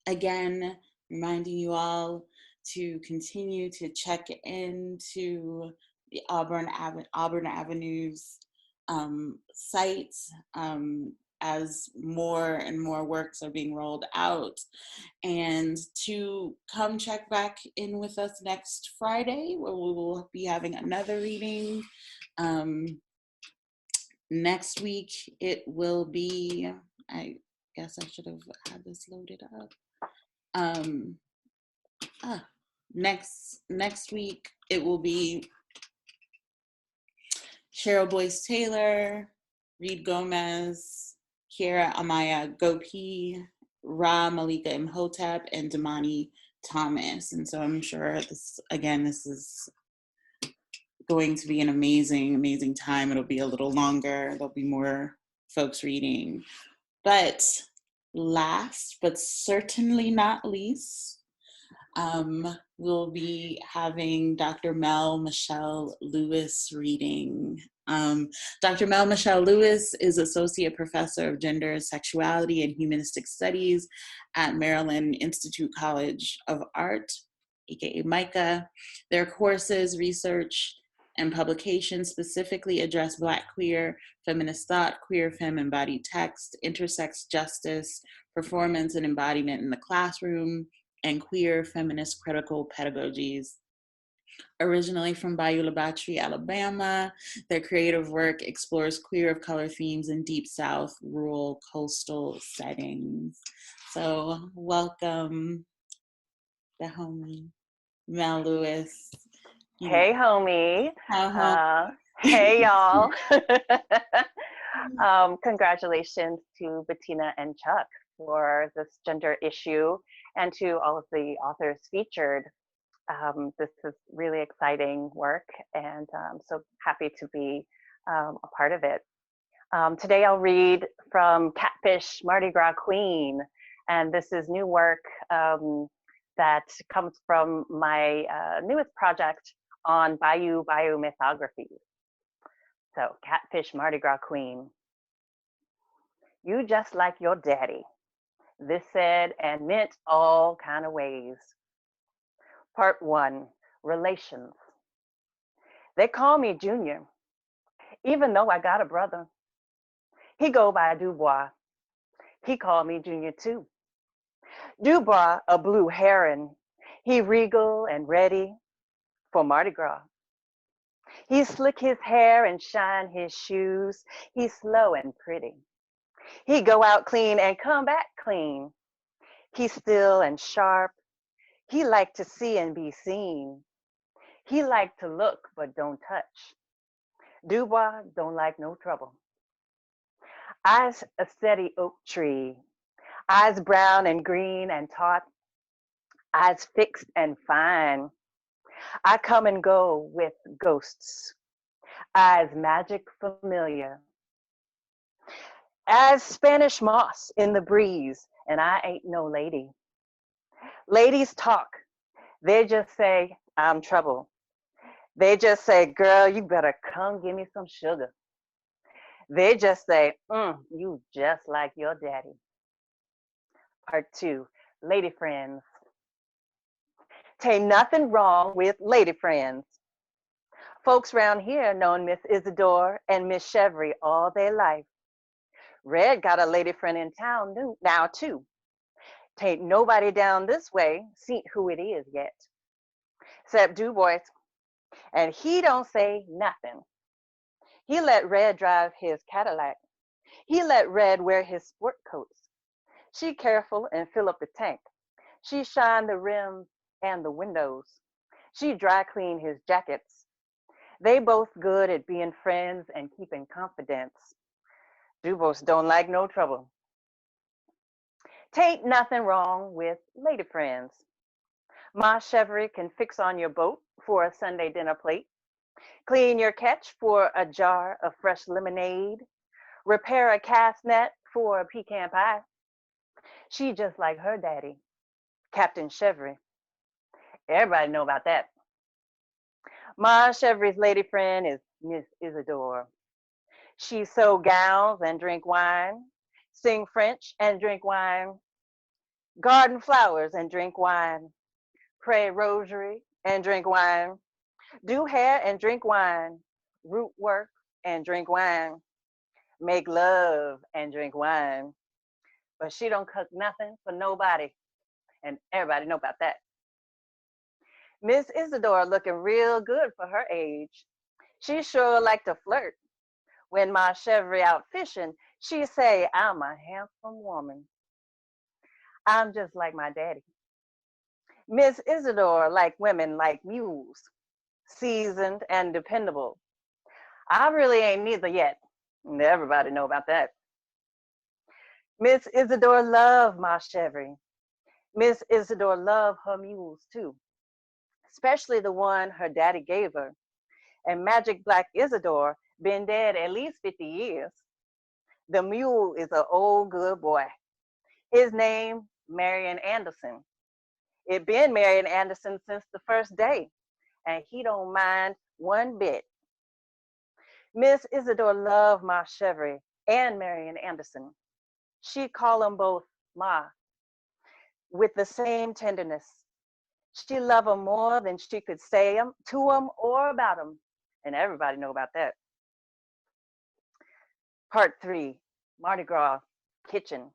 again, reminding you all to continue to check into the Auburn Avenue's site as more and more works are being rolled out, and to come check back in with us next Friday, where we will be having another reading. Next week it will be, I guess I should have had this loaded up. Next week it will be Cheryl Boyce Taylor, Reed Gomez, Kiera Amaya Gopi, Ra Malika Imhotep, and Damani Thomas. And so I'm sure this is going to be an amazing time. It'll be a little longer. There'll be more folks reading. But last but certainly not least, we'll be having Dr. Mel Michelle Lewis reading. Dr. Mel Michelle Lewis is Associate Professor of Gender, Sexuality, and Humanistic Studies at Maryland Institute College of Art, aka MICA. Their courses, research, and publications specifically address Black queer, feminist thought, queer femme embodied text, intersex justice, performance and embodiment in the classroom, and queer feminist critical pedagogies. Originally from Beulah Battery, Alabama, their creative work explores queer of color themes in Deep South, rural, coastal settings. So welcome the homie, Mel Lewis. Hey, homie. Uh-huh. Hey, y'all. Congratulations to Bettina and Chuck for this gender issue, and to all of the authors featured. This is really exciting work, and I'm so happy to be a part of it. Today I'll read from Catfish Mardi Gras Queen, and this is new work that comes from my newest project on Bayou mythography. So, Catfish Mardi Gras Queen. You just like your daddy. This said and meant all kind of ways. Part 1, relations. They call me Junior, even though I got a brother. He go by Dubois. He called me Junior too. Dubois, a blue heron. He regal and ready for Mardi Gras. He slick his hair and shine his shoes. He's slow and pretty. He go out clean and come back clean. He's still and sharp. He like to see and be seen. He like to look but don't touch. Dubois don't like no trouble. Eyes a steady oak tree. Eyes brown and green and taut. Eyes fixed and fine. I come and go with ghosts. Eyes magic familiar. As Spanish moss in the breeze, and I ain't no lady. Ladies talk. They just say, I'm trouble. They just say, girl, you better come give me some sugar. They just say, you just like your daddy. Part 2, lady friends. Tain't nothing wrong with lady friends. Folks round here known Miss Isidore and Miss Chevry all their life. Red got a lady friend in town now too. Tain't nobody down this way seen who it is yet. Except Dubois, and he don't say nothing. He let Red drive his Cadillac. He let Red wear his sport coats. She careful and fill up the tank. She shine the rims and the windows. She dry clean his jackets. They both good at being friends and keeping confidence. Dubois don't like no trouble. Tain't nothing wrong with lady friends. Ma Chevry can fix on your boat for a Sunday dinner plate, clean your catch for a jar of fresh lemonade, repair a cast net for a pecan pie. She just like her daddy, Captain Chevry. Everybody know about that. Ma Chevry's lady friend is Miss Isidore. She sew gowns and drink wine, sing French and drink wine, garden flowers and drink wine, pray rosary and drink wine, do hair and drink wine, root work and drink wine, make love and drink wine. But she don't cook nothing for nobody, and everybody know about that. Miss Isidore looking real good for her age. She sure like to flirt. When Ma Chevry out fishing, she say, I'm a handsome woman. I'm just like my daddy. Miss Isidore like women like mules, seasoned and dependable. I really ain't neither yet. Everybody know about that. Miss Isidore love Ma Chevry. Miss Isidore love her mules too, especially the one her daddy gave her. And Magic Black Isidore been dead at least 50 years. The mule is an old good boy. His name, Marion Anderson. It been Marion Anderson since the first day, and he don't mind one bit. Miss Isidore loved Ma Chevry and Marion Anderson. She called them both Ma with the same tenderness. She loved them more than she could say them, to them, or about them, and everybody know about that. Part 3, Mardi Gras Kitchen.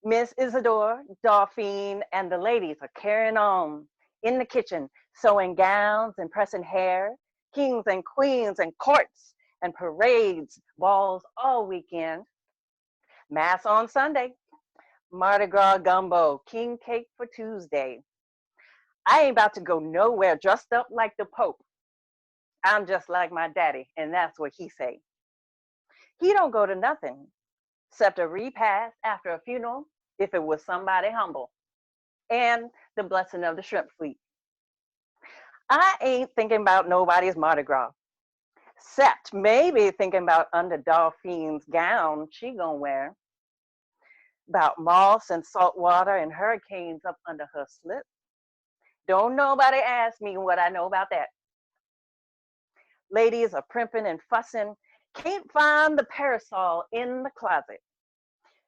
Miss Isidore, Dauphine, and the ladies are carrying on in the kitchen, sewing gowns and pressing hair, kings and queens and courts and parades, balls all weekend. Mass on Sunday, Mardi Gras gumbo, king cake for Tuesday. I ain't about to go nowhere dressed up like the Pope. I'm just like my daddy, and that's what he say. He don't go to nothing except a repast after a funeral if it was somebody humble, and the blessing of the shrimp fleet. I ain't thinking about nobody's Mardi Gras, except maybe thinking about under Dauphine gown she gonna wear, about moss and salt water and hurricanes up under her slip. Don't nobody ask me what I know about that. Ladies are primping and fussing, can't find the parasol in the closet.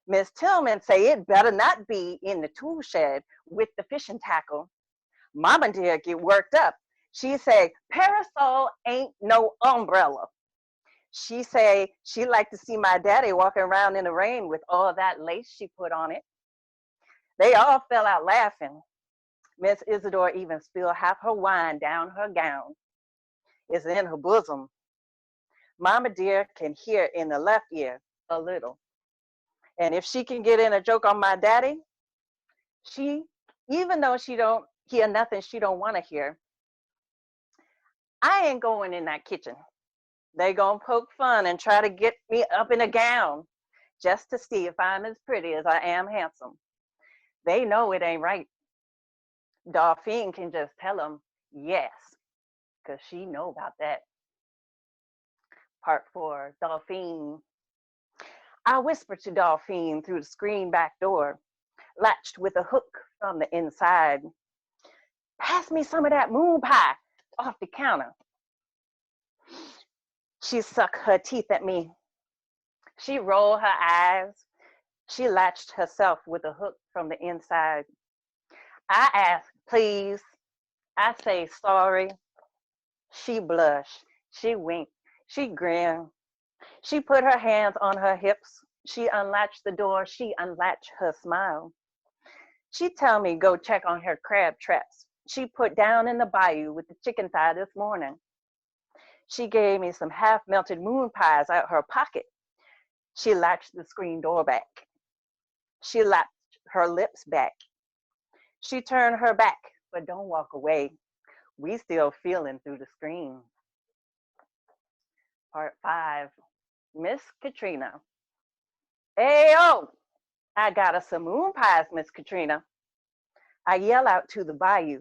Miss Tillman say it better not be in the tool shed with the fishing tackle. Mama dear get worked up. She say, parasol ain't no umbrella. She say she like to see my daddy walking around in the rain with all that lace she put on it. They all fell out laughing. Miss Isidore even spilled half her wine down her gown. is in her bosom. Mama dear can hear in the left ear a little. And if she can get in a joke on my daddy, she, even though she don't hear nothing she don't want to hear, I ain't going in that kitchen. They gonna poke fun and try to get me up in a gown just to see if I'm as pretty as I am handsome. They know it ain't right. Dolphine can just tell them yes, because she know about that. Part 4, Dolphine. I whispered to Dolphine through the screen back door, latched with a hook from the inside. Pass me some of that moon pie off the counter. She sucked her teeth at me. She rolled her eyes. She latched herself with a hook from the inside. I asked, please. I say sorry. She blushed. She winked. She grinned. She put her hands on her hips. She unlatched the door. She unlatched her smile. She tell me go check on her crab traps she put down in the bayou with the chicken thigh this morning. She gave me some half-melted moon pies out her pocket. She latched the screen door back. She latched her lips back. She turned her back, but don't walk away. We still feeling through the screen. Part 5, Miss Katrina. Ayo, I got us some moon pies, Miss Katrina. I yell out to the bayou.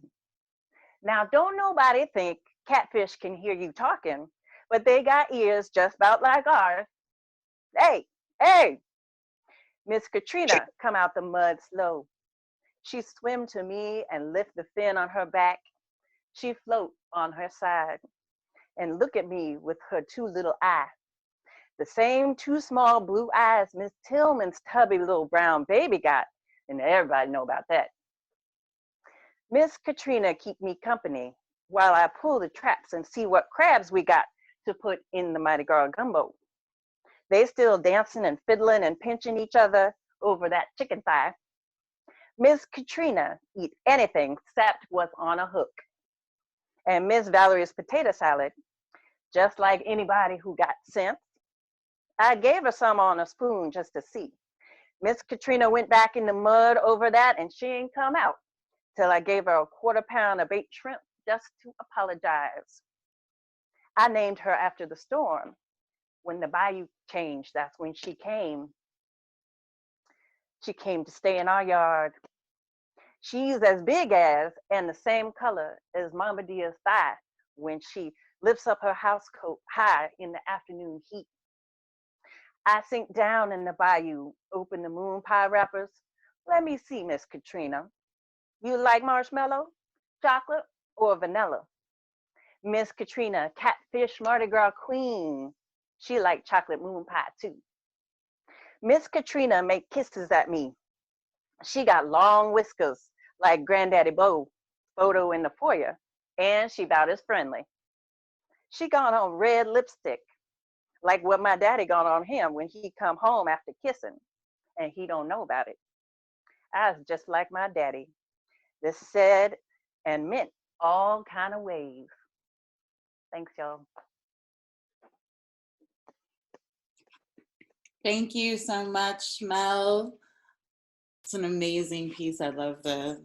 Now, don't nobody think catfish can hear you talking, but they got ears just about like ours. Hey, hey! Miss Katrina come out the mud slow. She swim to me and lift the fin on her back. She float on her side and look at me with her 2 little eyes. The same 2 small blue eyes Miss Tillman's tubby little brown baby got, and everybody know about that. Miss Katrina keep me company while I pull the traps and see what crabs we got to put in the Mighty Girl gumbo. They still dancing and fiddling and pinching each other over that chicken thigh. Miss Katrina eat anything except what's on a hook. And Miss Valerie's potato salad, just like anybody who got sense, I gave her some on a spoon just to see. Miss Katrina went back in the mud over that and she ain't come out till I gave her a 1/4 pound of baked shrimp just to apologize. I named her after the storm. When the bayou changed, that's when she came. She came to stay in our yard. She's as big as and the same color as Mama Dia's thigh when she lifts up her house coat high in the afternoon heat. I sink down in the bayou, open the moon pie wrappers. Let me see, Miss Katrina. You like marshmallow, chocolate, or vanilla? Miss Katrina, catfish Mardi Gras queen. She like chocolate moon pie too. Miss Katrina make kisses at me. She got long whiskers like Granddaddy Bo, photo in the foyer, and she about as friendly. She got on red lipstick, like what my daddy got on him when he come home after kissing, and he don't know about it. I was just like my daddy. This said and meant all kind of ways. Thanks, y'all. Thank you so much, Mel. It's an amazing piece. I love the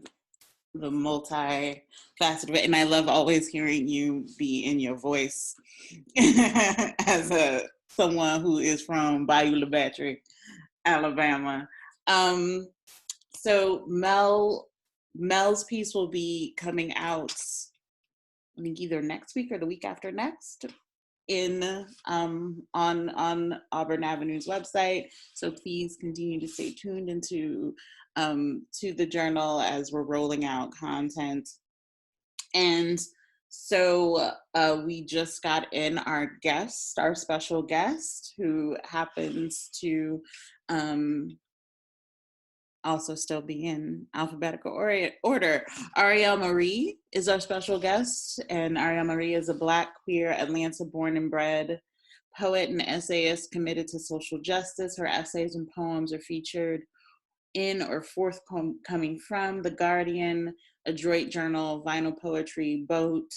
multi-faceted of it, and I love always hearing you be in your voice as someone who is from Bayou La Batre, Alabama. So Mel's piece will be coming out, I think either next week or the week after next, in on Auburn Avenue's website. So please continue to stay tuned into to the journal as we're rolling out content. And so we just got in our special guest, who happens to also still be in alphabetical order. Ariel Marie is our special guest, and Ariel Marie is a Black, queer, Atlanta born and bred poet and essayist committed to social justice. Her essays and poems are featured in or forthcoming from The Guardian, Adroit Journal, Vinyl Poetry, Boat,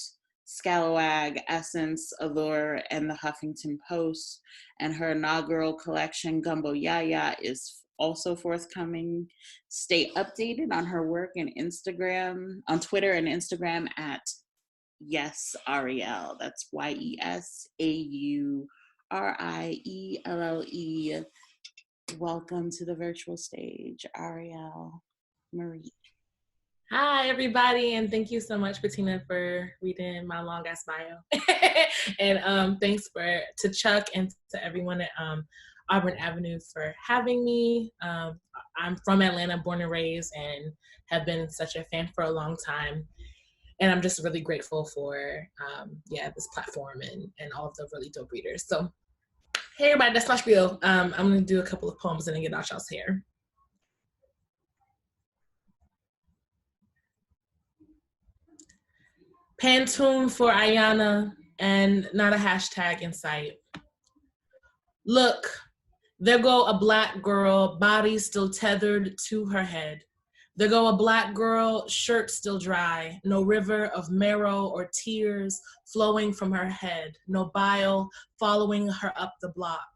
Scalawag, Essence, Allure, and the Huffington Post. And her inaugural collection, Gumbo Yaya, is also forthcoming. Stay updated on her work on Twitter and Instagram at Yes Ariel. That's YesAurielle. Welcome to the virtual stage, Ariel Marie. Hi, everybody, and thank you so much, Bettina, for reading my long-ass bio. And thanks to Chuck and to everyone at Auburn Avenue for having me. I'm from Atlanta, born and raised, and have been such a fan for a long time. And I'm just really grateful for, this platform and all of the really dope readers. So, hey, everybody, that's my spiel. I'm going to do a couple of poems and then get out y'all's hair. Pantone for Ayana and not a hashtag in sight. Look, there go a Black girl, body still tethered to her head. There go a Black girl, shirt still dry, no river of marrow or tears flowing from her head, no bile following her up the block.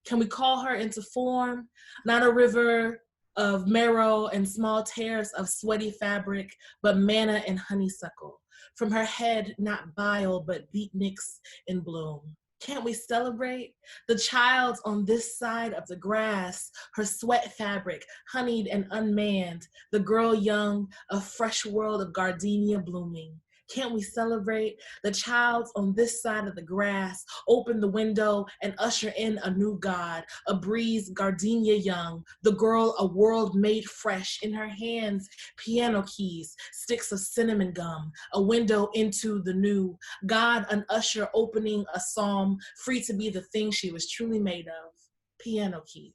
Can we call her into form? Not a river of marrow and small tears of sweaty fabric, but manna and honeysuckle. From her head, not bile, but beatniks in bloom. Can't we celebrate? The child on this side of the grass, her sweat fabric, honeyed and unmanned, the girl young, a fresh world of gardenia blooming. Can't we celebrate? The child on this side of the grass, open the window and usher in a new God, a breeze gardenia young, the girl a world made fresh, in her hands piano keys, sticks of cinnamon gum, a window into the new, God an usher opening a psalm, free to be the thing she was truly made of, piano keys.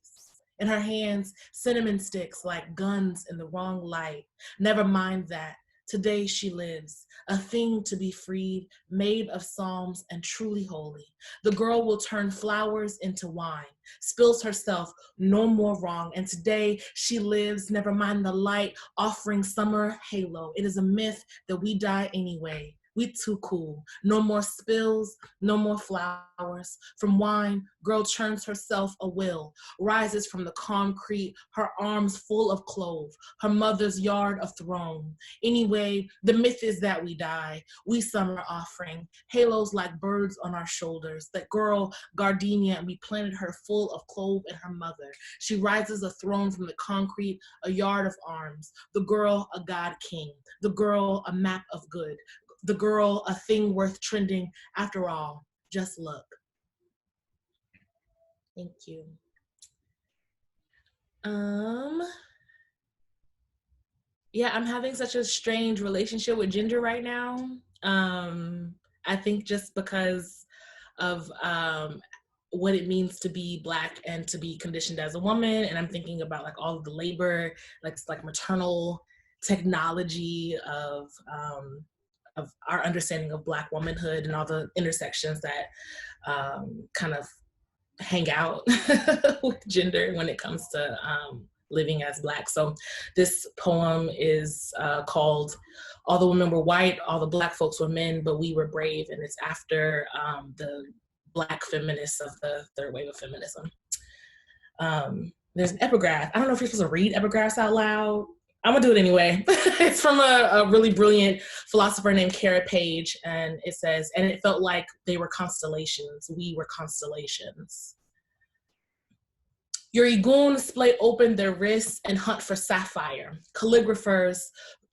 In her hands, cinnamon sticks like guns in the wrong light. Never mind that. Today she lives, a thing to be freed, made of psalms and truly holy. The girl will turn flowers into wine, spills herself, no more wrong. And today she lives, never mind the light, offering summer halo. It is a myth that we die anyway. We too cool. No more spills, no more flowers. From wine, girl turns herself a will, rises from the concrete, her arms full of clove, her mother's yard a throne. Anyway, the myth is that we die. We summer offering, halos like birds on our shoulders. That girl, gardenia, and we planted her full of clove and her mother. She rises a throne from the concrete, a yard of arms. The girl, a god king. The girl, a map of good. The girl, a thing worth trending. After all, just look. Thank you. Yeah, I'm having such a strange relationship with gender right now. I think just because of what it means to be Black and to be conditioned as a woman. And I'm thinking about like all of the labor, like maternal technology of our understanding of Black womanhood and all the intersections that kind of hang out with gender when it comes to living as Black. So this poem is called All the Women Were White, All the Black Folks Were Men, But We Were Brave. And it's after the Black feminists of the third wave of feminism. There's an epigraph. I don't know if you're supposed to read epigraphs out loud. I'm gonna do it anyway. It's from a really brilliant philosopher named Kara Page, and it says, and it felt like they were constellations. We were constellations. Your Igun split open their wrists and hunt for sapphire. Calligraphers,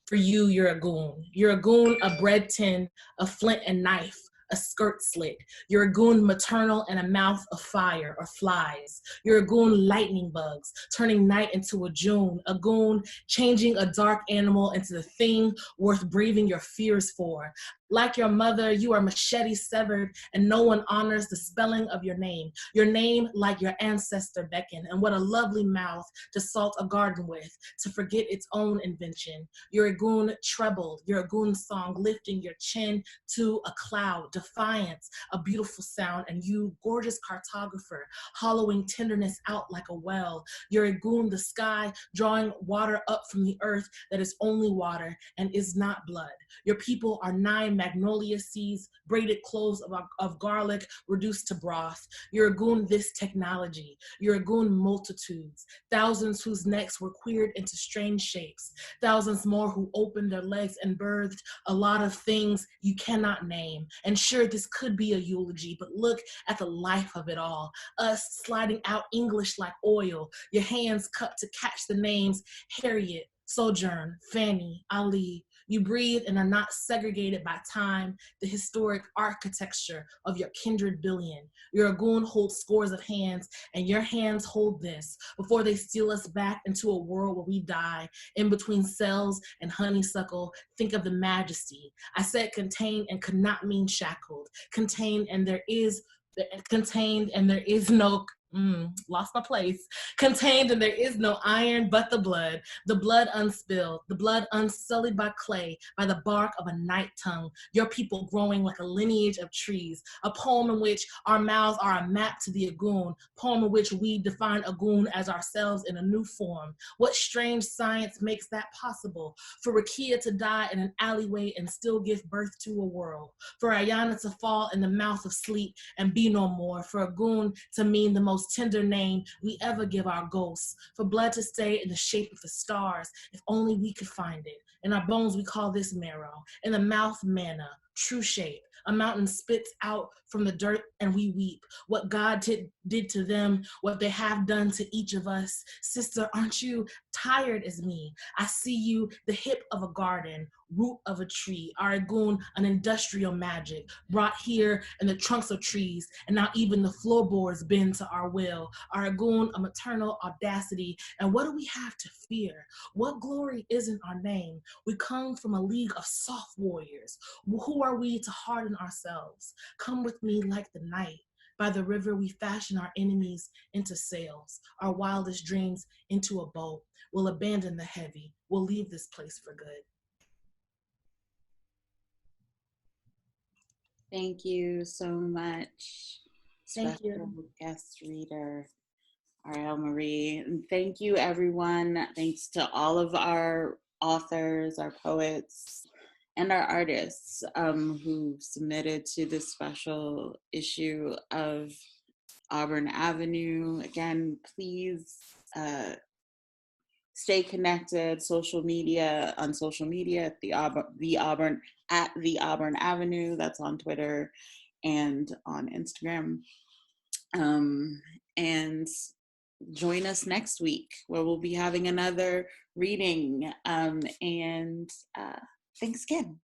for you, you're a goon. You're a goon, a bread tin, a flint and knife, a skirt slit. You're a goon maternal and a mouth of fire or flies. You're a goon lightning bugs, turning night into a June. A goon changing a dark animal into the thing worth breathing your fears for. Like your mother, you are machete severed, and no one honors the spelling of your name. Your name, like your ancestor, beckon, and what a lovely mouth to salt a garden with, to forget its own invention. You're a goon trebled, your goon song lifting your chin to a cloud, defiance, a beautiful sound, and you, gorgeous cartographer, hollowing tenderness out like a well. You're a goon, the sky, drawing water up from the earth that is only water and is not blood. Your people are 9 magnolia seeds, braided cloves of garlic reduced to broth. You're a goon this technology. You're a goon multitudes, thousands whose necks were queered into strange shapes, thousands more who opened their legs and birthed a lot of things you cannot name. And sure, this could be a eulogy, but look at the life of it all. Us sliding out English like oil, your hands cupped to catch the names Harriet, Sojourn, Fanny, Ali. You breathe and are not segregated by time, the historic architecture of your kindred billion. Your goon holds scores of hands, and your hands hold this before they steal us back into a world where we die. In between cells and honeysuckle, think of the majesty. I said contained and could not mean shackled. Contained and there is no lost my place. Contained and there is no iron but the blood unspilled, the blood unsullied by clay, by the bark of a night tongue, your people growing like a lineage of trees, a poem in which our mouths are a map to the Agoon, poem in which we define Agoon as ourselves in a new form. What strange science makes that possible? For Rakia to die in an alleyway and still give birth to a world, for Ayana to fall in the mouth of sleep and be no more, for Agoon to mean the most tender name we ever give our ghosts, for blood to stay in the shape of the stars, if only we could find it. In our bones we call this marrow, in the mouth manna, true shape. A mountain spits out from the dirt and we weep. What God did to them, what they have done to each of us. Sister, aren't you tired as me? I see you, the hip of a garden, root of a tree, Aragoon, an industrial magic, brought here in the trunks of trees, and now even the floorboards bend to our will. Aragoon, a maternal audacity, and what do we have to fear? What glory isn't our name? We come from a league of soft warriors. Who are we to harden ourselves? Come with me like the night. By the river we fashion our enemies into sails, our wildest dreams into a boat. We'll abandon the heavy. We'll leave this place for good. Thank you so much, Thank you. special guest reader, Ariel Marie. And thank you, everyone. Thanks to all of our authors, our poets, and our artists who submitted to this special issue of Auburn Avenue. Again, please stay connected. On social media at the Auburn Avenue. That's on Twitter and on Instagram. And join us next week where we'll be having another reading. And thanks again.